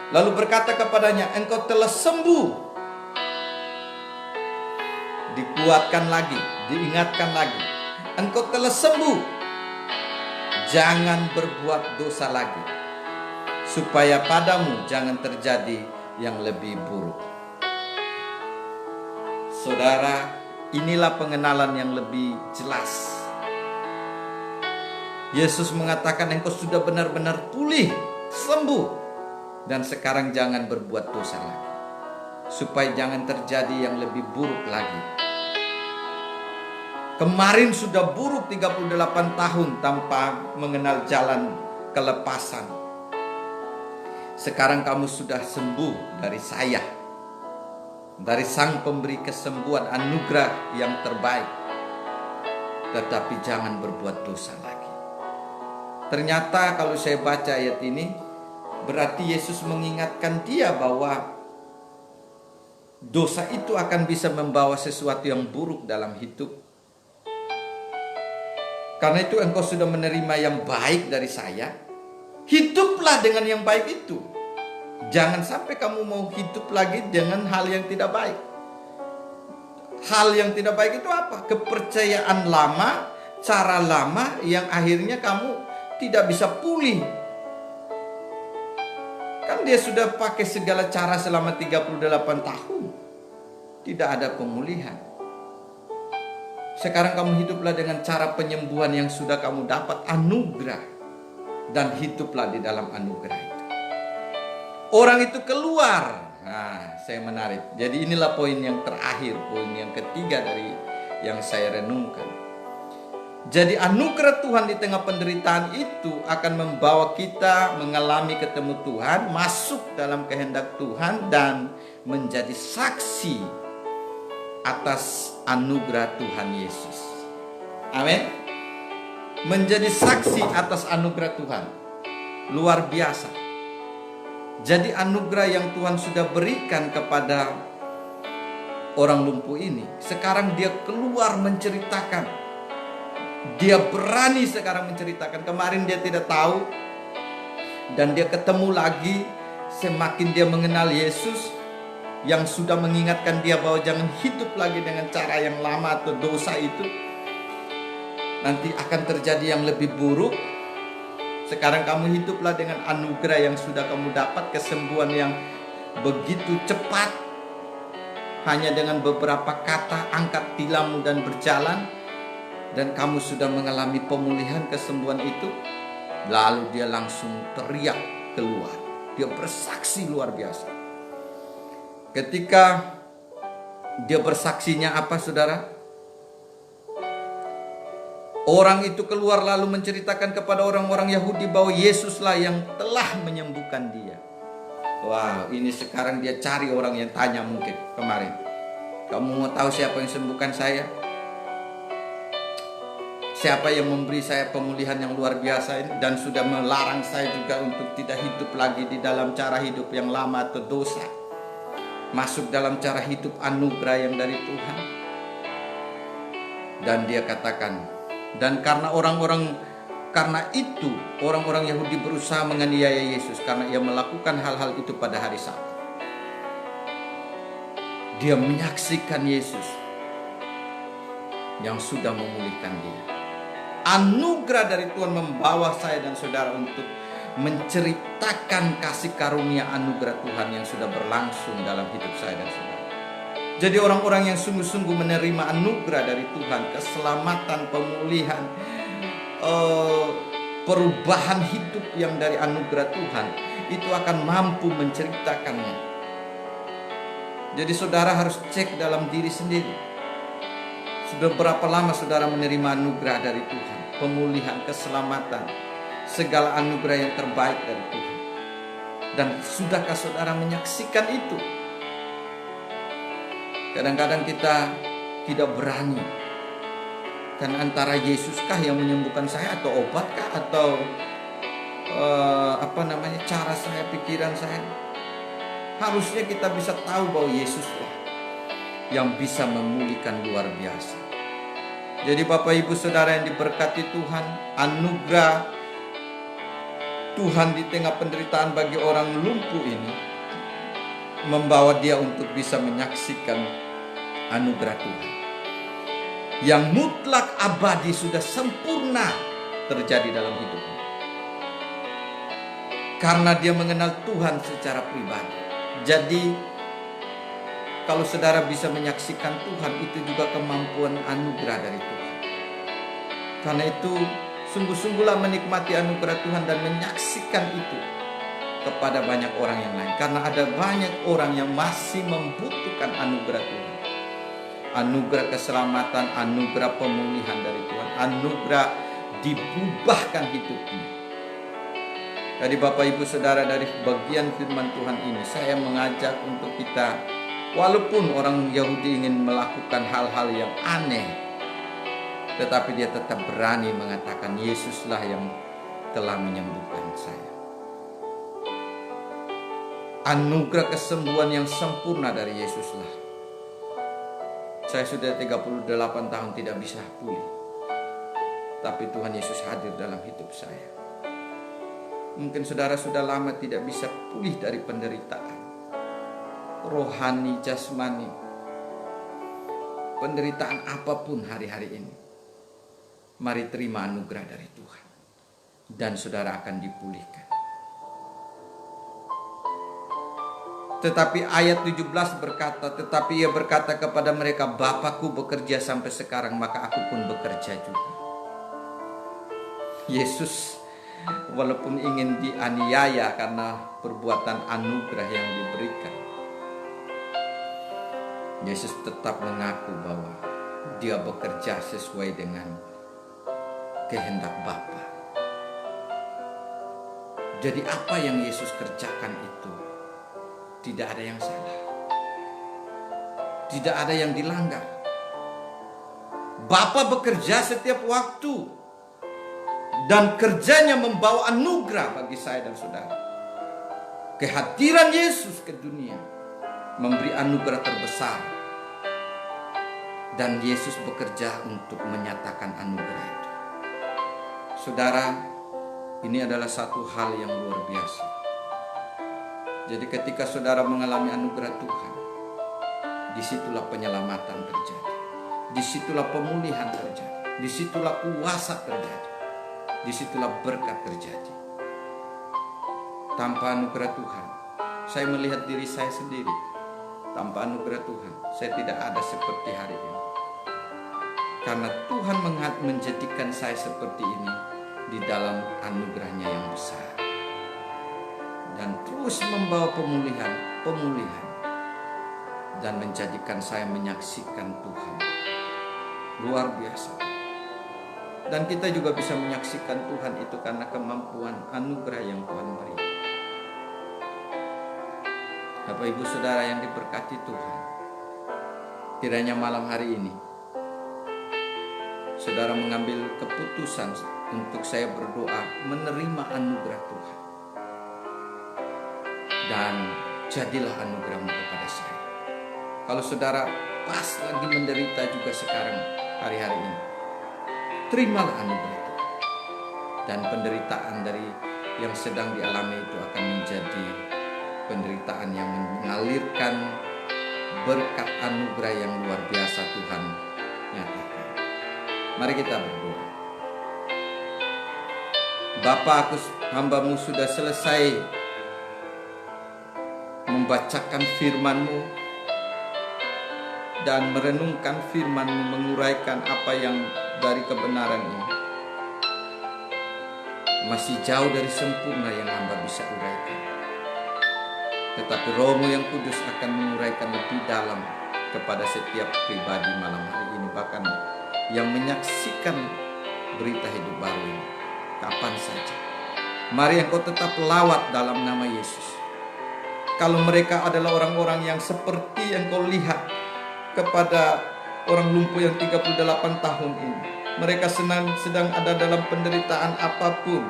lalu berkata kepadanya, engkau telah sembuh. Dikuatkan lagi, diingatkan lagi, engkau telah sembuh, jangan berbuat dosa lagi, supaya padamu jangan terjadi yang lebih buruk. Saudara, inilah pengenalan yang lebih jelas. Yesus mengatakan engkau sudah benar-benar pulih, sembuh, dan sekarang jangan berbuat dosa lagi, supaya jangan terjadi yang lebih buruk lagi. Kemarin sudah buruk 38 tahun tanpa mengenal jalan kelepasan. Sekarang kamu sudah sembuh dari saya, dari Sang Pemberi kesembuhan, anugerah yang terbaik. Tetapi jangan berbuat dosa lagi. Ternyata kalau saya baca ayat ini, berarti Yesus mengingatkan dia bahwa dosa itu akan bisa membawa sesuatu yang buruk dalam hidup. Karena itu engkau sudah menerima yang baik dari saya, hiduplah dengan yang baik itu. Jangan sampai kamu mau hidup lagi dengan hal yang tidak baik. Hal yang tidak baik itu apa? Kepercayaan lama, cara lama yang akhirnya kamu tidak bisa pulih. Kan dia sudah pakai segala cara selama 38 tahun, tidak ada pemulihan. Sekarang kamu hiduplah dengan cara penyembuhan yang sudah kamu dapat, anugerah, dan hiduplah di dalam anugerah itu. Orang itu keluar. Nah, saya menarik. Jadi inilah poin yang terakhir, poin yang ketiga dari yang saya renungkan. Jadi anugerah Tuhan di tengah penderitaan itu akan membawa kita mengalami ketemu Tuhan, masuk dalam kehendak Tuhan, dan menjadi saksi atas anugerah Tuhan Yesus. Amin. Menjadi saksi atas anugerah Tuhan. Luar biasa. Jadi anugerah yang Tuhan sudah berikan kepada orang lumpuh ini, sekarang dia keluar menceritakan. Dia berani sekarang menceritakan. Kemarin dia tidak tahu, dan dia ketemu lagi. Semakin dia mengenal Yesus yang sudah mengingatkan dia bahwa jangan hidup lagi dengan cara yang lama atau dosa itu, nanti akan terjadi yang lebih buruk. Sekarang kamu hiduplah dengan anugerah yang sudah kamu dapat, kesembuhan yang begitu cepat. Hanya dengan beberapa kata, angkat tilammu dan berjalan, dan kamu sudah mengalami pemulihan, kesembuhan itu. Lalu dia langsung teriak keluar. Dia bersaksi luar biasa. Ketika dia bersaksinya apa, saudara? Orang itu keluar lalu menceritakan kepada orang-orang Yahudi bahwa Yesuslah yang telah menyembuhkan dia. Wow, ini sekarang dia cari orang yang tanya mungkin kemarin, kamu mau tahu siapa yang sembuhkan saya? Siapa yang memberi saya pemulihan yang luar biasa ini, dan sudah melarang saya juga untuk tidak hidup lagi di dalam cara hidup yang lama atau dosa, masuk dalam cara hidup anugerah yang dari Tuhan. Dan dia katakan, dan karena itu orang-orang Yahudi berusaha menganiaya Yesus karena ia melakukan hal-hal itu pada hari Sabat. Dia menyaksikan Yesus yang sudah memulihkan dia. Anugerah dari Tuhan membawa saya dan saudara untuk menceritakan kasih karunia anugerah Tuhan yang sudah berlangsung dalam hidup saya dan saudara. Jadi orang-orang yang sungguh-sungguh menerima anugerah dari Tuhan, keselamatan, pemulihan, perubahan hidup yang dari anugerah Tuhan, itu akan mampu menceritakannya. Jadi saudara harus cek dalam diri sendiri. Sudah berapa lama saudara menerima anugerah dari Tuhan, pemulihan, keselamatan, segala anugerah yang terbaik dari Tuhan. Dan sudahkah saudara menyaksikan itu? Kadang-kadang kita tidak berani. Dan antara Yesuskah yang menyembuhkan saya, atau obatkah, atau cara saya, pikiran saya? Harusnya kita bisa tahu bahwa Yesuslah yang bisa memulihkan luar biasa. Jadi Bapak Ibu Saudara yang diberkati Tuhan, anugerah Tuhan di tengah penderitaan bagi orang lumpuh ini membawa dia untuk bisa menyaksikan anugerah Tuhan yang mutlak abadi sudah sempurna terjadi dalam hidupnya. Karena dia mengenal Tuhan secara pribadi. Jadi kalau saudara bisa menyaksikan Tuhan, itu juga kemampuan anugerah dari Tuhan. Karena itu sungguh-sungguhlah menikmati anugerah Tuhan dan menyaksikan itu kepada banyak orang yang lain. Karena ada banyak orang yang masih membutuhkan anugerah Tuhan. Anugerah keselamatan, anugerah pemulihan dari Tuhan, anugerah diubahkan hidupnya. Jadi Bapak Ibu Saudara, dari bagian firman Tuhan ini saya mengajak untuk kita, walaupun orang Yahudi ingin melakukan hal-hal yang aneh, tetapi dia tetap berani mengatakan Yesuslah yang telah menyembuhkan saya. Anugerah kesembuhan yang sempurna dari Yesuslah. Saya sudah 38 tahun tidak bisa pulih, tapi Tuhan Yesus hadir dalam hidup saya. Mungkin saudara sudah lama tidak bisa pulih dari penderitaan rohani, jasmani, penderitaan apapun hari-hari ini. Mari terima anugerah dari Tuhan, dan saudara akan dipulihkan. Tetapi ayat 17 berkata, tetapi ia berkata kepada mereka, Bapakku bekerja sampai sekarang, maka aku pun bekerja juga. Yesus walaupun ingin dianiaya karena perbuatan anugerah yang diberikan, Yesus tetap mengaku bahwa dia bekerja sesuai dengan kehendak Bapa. Jadi apa yang Yesus kerjakan itu tidak ada yang salah. Tidak ada yang dilanggar. Bapa bekerja setiap waktu. Dan kerjanya membawa anugerah bagi saya dan saudara. Kehadiran Yesus ke dunia memberi anugerah terbesar. Dan Yesus bekerja untuk menyatakan anugerah itu. Saudara, ini adalah satu hal yang luar biasa. Jadi ketika saudara mengalami anugerah Tuhan, disitulah penyelamatan terjadi. Disitulah pemulihan terjadi. Disitulah kuasa terjadi. Disitulah berkat terjadi. Tanpa anugerah Tuhan, saya melihat diri saya sendiri. Tanpa anugerah Tuhan, saya tidak ada seperti hari ini. Karena Tuhan menjadikan saya seperti ini di dalam anugerahnya yang besar. Dan terus membawa pemulihan. Dan menjadikan saya menyaksikan Tuhan. Luar biasa. Dan kita juga bisa menyaksikan Tuhan itu karena kemampuan anugerah yang Tuhan beri. Bapak Ibu Saudara yang diberkati Tuhan, kiranya malam hari ini saudara mengambil keputusan untuk saya berdoa menerima anugerah Tuhan. Dan jadilah anugerahmu kepada saya. Kalau saudara pas lagi menderita juga sekarang hari-hari ini, terimalah anugerah itu. Dan penderitaan dari yang sedang dialami itu akan menjadi penderitaan yang mengalirkan berkat anugerah yang luar biasa Tuhan nyatakan. Mari kita berdoa. Bapa, hamba-Mu sudah selesai membacakan firman-Mu dan merenungkan firman-Mu, menguraikan apa yang dari kebenaran ini. Masih jauh dari sempurna yang hamba bisa uraikan. Tetapi Roh-Mu yang kudus akan menguraikan lebih dalam kepada setiap pribadi malam hari ini. Bahkan yang menyaksikan berita hidup baru ini kapan saja. Mari Engkau tetap lawat dalam nama Yesus. Kalau mereka adalah orang-orang yang seperti Engkau lihat kepada orang lumpuh yang 38 tahun ini, mereka sedang ada dalam penderitaan apapun.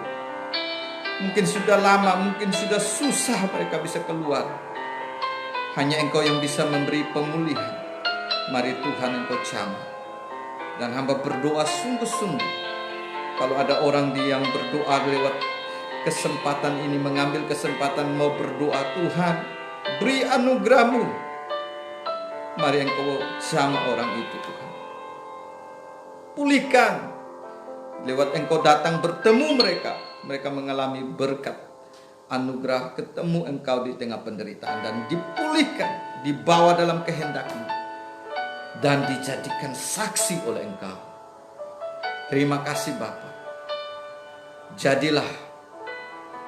Mungkin sudah lama, mungkin sudah susah mereka bisa keluar. Hanya Engkau yang bisa memberi pemulihan. Mari Tuhan Engkau jamah. Dan hamba berdoa sungguh-sungguh. Kalau ada orang yang berdoa lewat kesempatan ini, mengambil kesempatan mau berdoa, Tuhan beri anugerah-Mu. Mari Engkau jamah orang itu Tuhan. Pulihkan. Lewat Engkau datang bertemu mereka. Mereka mengalami berkat anugerah, ketemu Engkau di tengah penderitaan dan dipulihkan, dibawa dalam kehendak-Mu dan dijadikan saksi oleh Engkau. Terima kasih Bapa. Jadilah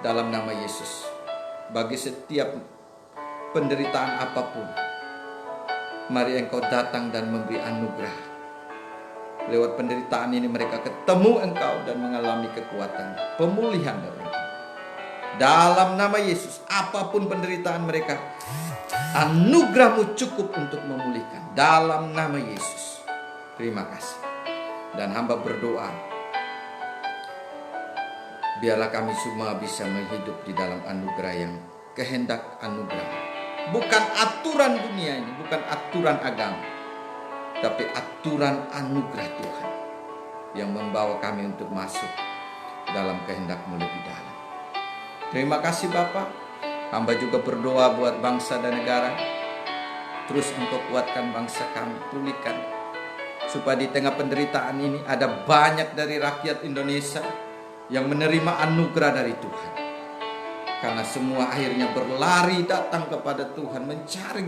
dalam nama Yesus bagi setiap penderitaan apapun. Mari Engkau datang dan memberi anugerah. Lewat penderitaan ini mereka ketemu Engkau dan mengalami kekuatan pemulihan dari Engkau. Dalam nama Yesus, apapun penderitaan mereka, anugerah-Mu cukup untuk memulihkan. Dalam nama Yesus. Terima kasih. Dan hamba berdoa, biarlah kami semua bisa menghidup di dalam anugerah yang kehendak anugerah. Bukan aturan dunia ini, bukan aturan agama, tapi aturan anugerah Tuhan yang membawa kami untuk masuk dalam kehendak-Mu lebih dalam. Terima kasih Bapa. Hamba juga berdoa buat bangsa dan negara. Terus Engkau kuatkan bangsa kami, pulihkan. Supaya di tengah penderitaan ini ada banyak dari rakyat Indonesia yang menerima anugerah dari Tuhan. Karena semua akhirnya berlari datang kepada Tuhan, mencari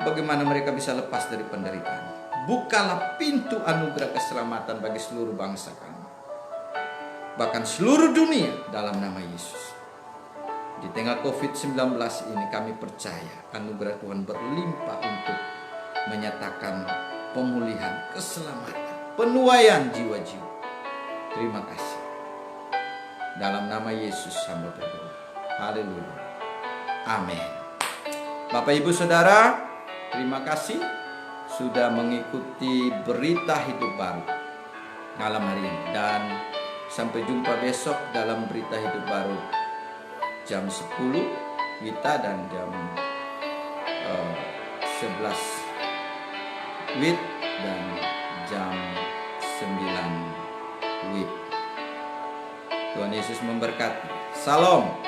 bagaimana mereka bisa lepas dari penderitaan. Bukalah pintu anugerah keselamatan bagi seluruh bangsa kami. Bahkan seluruh dunia dalam nama Yesus. Di tengah COVID-19 ini kami percaya anugerah Tuhan berlimpah untuk menyatakan pemulihan, keselamatan, penuaian jiwa-jiwa. Terima kasih. Dalam nama Yesus hamba berdoa. Haleluya. Amin. Bapak Ibu Saudara, terima kasih. sudah mengikuti berita hidup baru malam hari ini. Dan sampai jumpa besok dalam berita hidup baru jam 10 Wita dan jam 11 Wit dan jam 9 Wit. Tuhan Yesus memberkati. Salam.